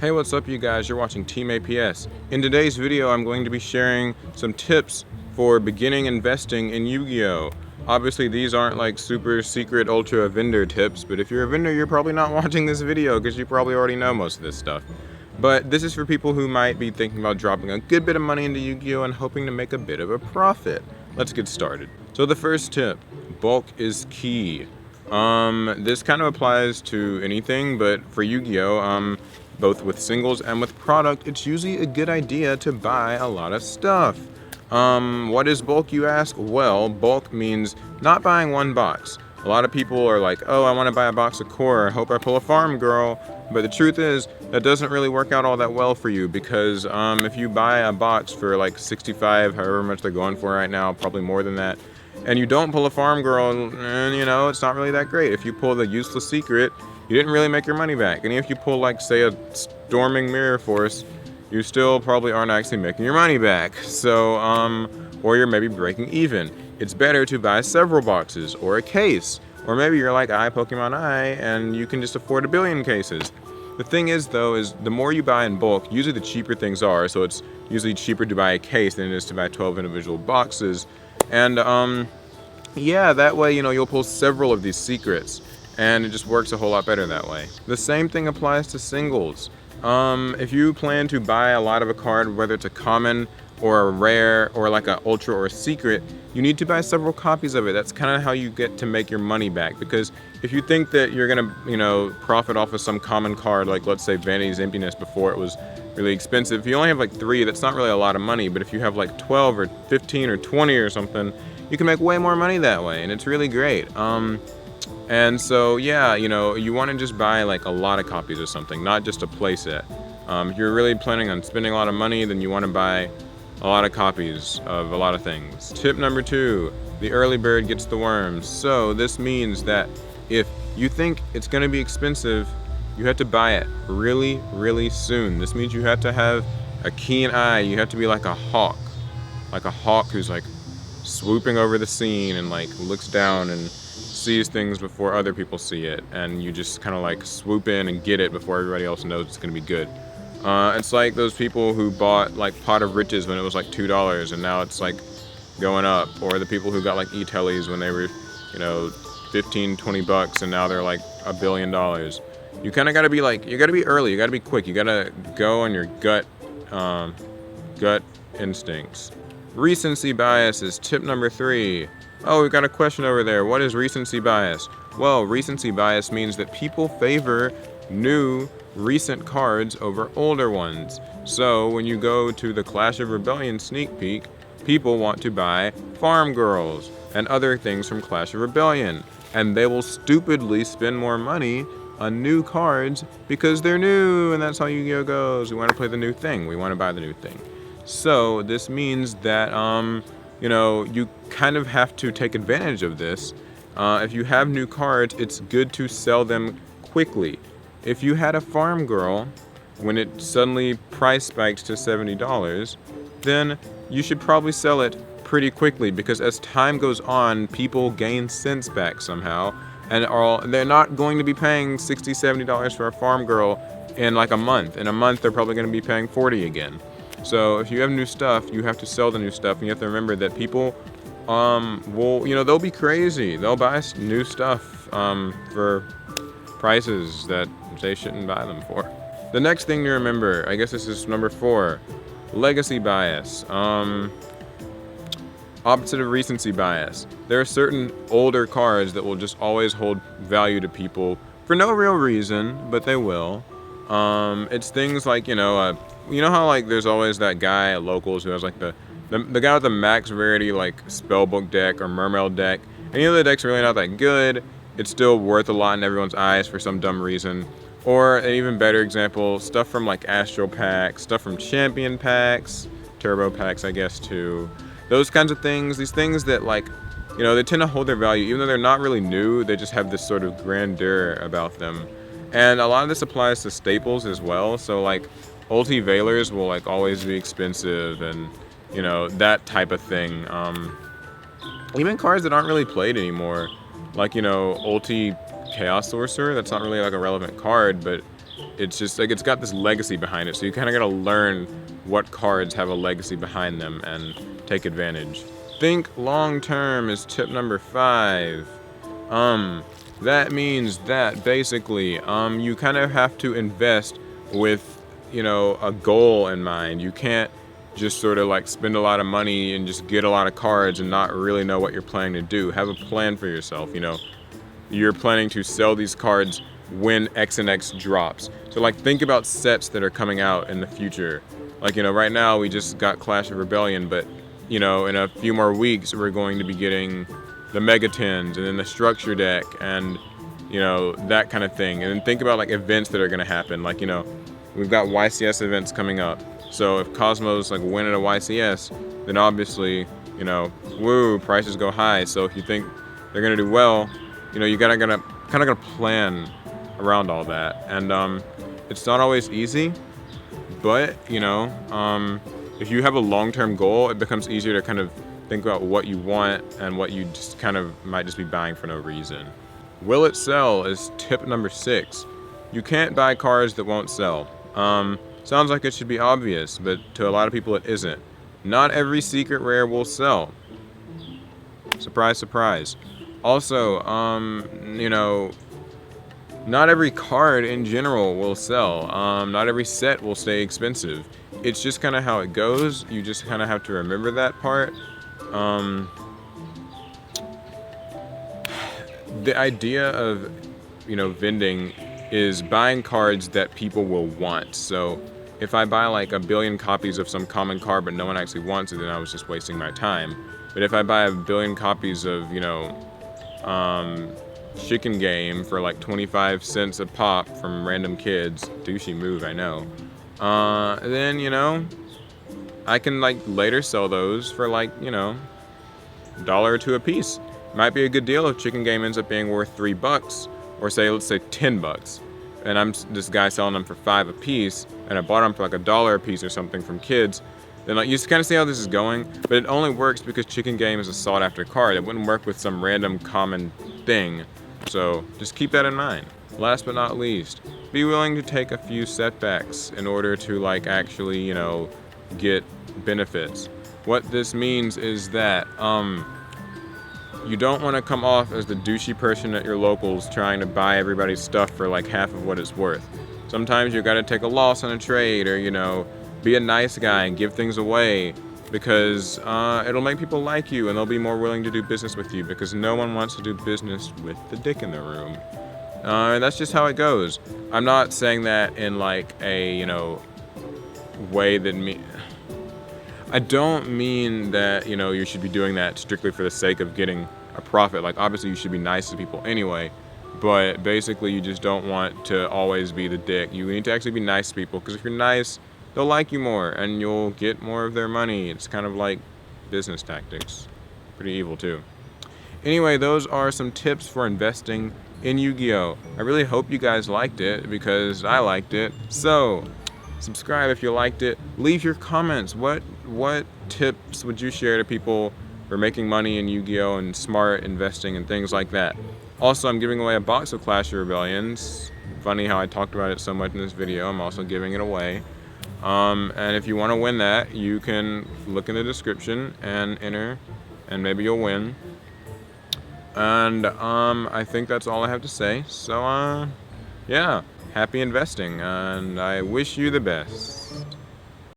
Hey, what's up you guys? You're watching Team APS. In today's video, I'm going to be sharing some tips for beginning investing in Yu-Gi-Oh! Obviously, these aren't like super secret ultra vendor tips, but if you're a vendor, you're probably not watching this video because you probably already know most of this stuff. But this is for people who might be thinking about dropping a good bit of money into Yu-Gi-Oh! And hoping to make a bit of a profit. Let's get started. So the first tip, bulk is key. This kind of applies to anything, but for Yu-Gi-Oh! Both with singles and with product, it's usually a good idea to buy a lot of stuff. What is bulk, you ask? Well, bulk means not buying one box. A lot of people are like, oh, I want to buy a box of core, I hope I pull a farm girl. But the truth is, that doesn't really work out all that well for you because if you buy a box for like 65, however much they're going for right now, probably more than that, and you don't pull a farm girl, and you know, it's not really that great. If you pull the useless secret, you didn't really make your money back. And if you pull like, say, a storming mirror force, you still probably aren't actually making your money back. So, or you're maybe breaking even. It's better to buy several boxes or a case. Or maybe you're like Pokemon I, and you can just afford a billion cases. The thing is though, is the more you buy in bulk, usually the cheaper things are. So it's usually cheaper to buy a case than it is to buy 12 individual boxes. And yeah, that way, you know, you'll pull several of these secrets. And it just works a whole lot better that way. The same thing applies to singles. If you plan to buy a lot of a card, whether it's a common or a rare or like a ultra or a secret, you need to buy several copies of it. That's kind of how you get to make your money back. Because if you think that you're gonna, you know, profit off of some common card, like let's say Vanity's Emptiness before it was really expensive, if you only have like 3, that's not really a lot of money. But if you have like 12 or 15 or 20 or something, you can make way more money that way, and it's really great. And so, yeah, you know, you want to just buy like a lot of copies of something, not just a playset. If you're really planning on spending a lot of money, then you want to buy a lot of copies of a lot of things. Tip number 2, the early bird gets the worms. So this means that if you think it's going to be expensive, you have to buy it really, really soon. This means you have to have a keen eye. You have to be like a hawk who's like swooping over the scene and like looks down and sees things before other people see it, and you just kind of like swoop in and get it before everybody else knows it's gonna be good. It's like those people who bought like Pot of Riches when it was like $2 and now it's like going up, or the people who got like e-tellies when they were, you know, 15, 20 bucks and now they're like $1 billion. You kind of gotta be like, you gotta be early, you gotta be quick, you gotta go on your gut instincts. Recency bias is tip number 3. Oh, we've got a question over there. What is recency bias? Well, recency bias means that people favor new, recent cards over older ones. So when you go to the Clash of Rebellion sneak peek, people want to buy Farm Girls and other things from Clash of Rebellion. And they will stupidly spend more money on new cards because they're new, and that's how Yu-Gi-Oh! Goes. We want to play the new thing. We want to buy the new thing. So this means that, you know, you kind of have to take advantage of this. If you have new cards, it's good to sell them quickly. If you had a farm girl, when it suddenly price spikes to $70, then you should probably sell it pretty quickly, because as time goes on, people gain sense back somehow, and they're not going to be paying $60, $70 for a farm girl in like a month. In a month, they're probably going to be paying $40 again. So if you have new stuff, you have to sell the new stuff, and you have to remember that people will, you know, they'll be crazy. They'll buy new stuff for prices that they shouldn't buy them for. The next thing to remember, I guess this is number 4, legacy bias. Opposite of recency bias. There are certain older cards that will just always hold value to people for no real reason, but they will. It's things like, you know how like there's always that guy at locals who has like the guy with the max rarity like spellbook deck or mermaid deck, and you know the deck's really not that good, it's still worth a lot in everyone's eyes for some dumb reason. Or an even better example, stuff from like Astro packs, stuff from Champion packs, Turbo packs I guess too. Those kinds of things, these things that like, you know, they tend to hold their value even though they're not really new, they just have this sort of grandeur about them. And a lot of this applies to staples as well, so like Ulti Veilers will like always be expensive, and you know, that type of thing. Even cards that aren't really played anymore, like, you know, Ulti Chaos Sorcerer, that's not really like a relevant card, but it's just like it's got this legacy behind it. So you kind of got to learn what cards have a legacy behind them and take advantage. Think long term is tip number 5. That means that basically you kind of have to invest with, you know, a goal in mind. You can't just sort of like spend a lot of money and just get a lot of cards and not really know what you're planning to do. Have a plan for yourself. You know, you're planning to sell these cards when X and X drops. So like think about sets that are coming out in the future. Like, you know, right now we just got Clash of Rebellion, but you know, in a few more weeks we're going to be getting the Megatins and then the structure deck and, you know, that kind of thing. And then think about like events that are going to happen. Like, you know, we've got YCS events coming up. So if Cosmos like win at a YCS, then obviously, you know, woo, prices go high. So if you think they're going to do well, you know, you kind of gotta plan around all that. And it's not always easy, but you know, if you have a long-term goal, it becomes easier to kind of think about what you want and what you just kind of might just be buying for no reason. Will it sell is tip number 6. You can't buy cards that won't sell. Sounds like it should be obvious, but to a lot of people it isn't. Not every secret rare will sell. Surprise, surprise. Also, you know, not every card in general will sell. Not every set will stay expensive. It's just kind of how it goes. You just kind of have to remember that part. The idea of, you know, vending is buying cards that people will want. So if I buy like 1 billion copies of some common card but no one actually wants it, then I was just wasting my time. But if I buy 1 billion copies of, you know, Chicken Game for like 25 cents a pop from random kids, douchey move, I know, then, you know, I can like later sell those for like, you know, $1 or 2 a piece. Might be a good deal if Chicken Game ends up being worth $3, or say, let's say $10, and I'm this guy selling them for 5 a piece, and I bought them for like $1 a piece or something from kids. Then like you just kind of see how this is going, but it only works because Chicken Game is a sought-after card. It wouldn't work with some random common thing, so just keep that in mind. Last but not least, be willing to take a few setbacks in order to like actually, you know, get benefits. What this means is that you don't want to come off as the douchey person at your locals trying to buy everybody's stuff for like half of what it's worth. Sometimes you got to take a loss on a trade, or, you know, be a nice guy and give things away, because it'll make people like you and they'll be more willing to do business with you, because no one wants to do business with the dick in the room. That's just how it goes. I'm not saying that in like a, you know, way that I don't mean that, you know, you should be doing that strictly for the sake of getting a profit. Like, obviously you should be nice to people anyway, but basically you just don't want to always be the dick. You need to actually be nice to people, because if you're nice, they'll like you more and you'll get more of their money. It's kind of like business tactics. Pretty evil too. Anyway, those are some tips for investing in Yu-Gi-Oh! I really hope you guys liked it, because I liked it. So subscribe if you liked it. Leave your comments. What tips would you share to people for making money in Yu-Gi-Oh! And smart investing and things like that? Also, I'm giving away a box of Clash of Rebellions. Funny how I talked about it so much in this video. I'm also giving it away. And if you want to win that, you can look in the description and enter, and maybe you'll win. And I think that's all I have to say. So yeah, happy investing, and I wish you the best.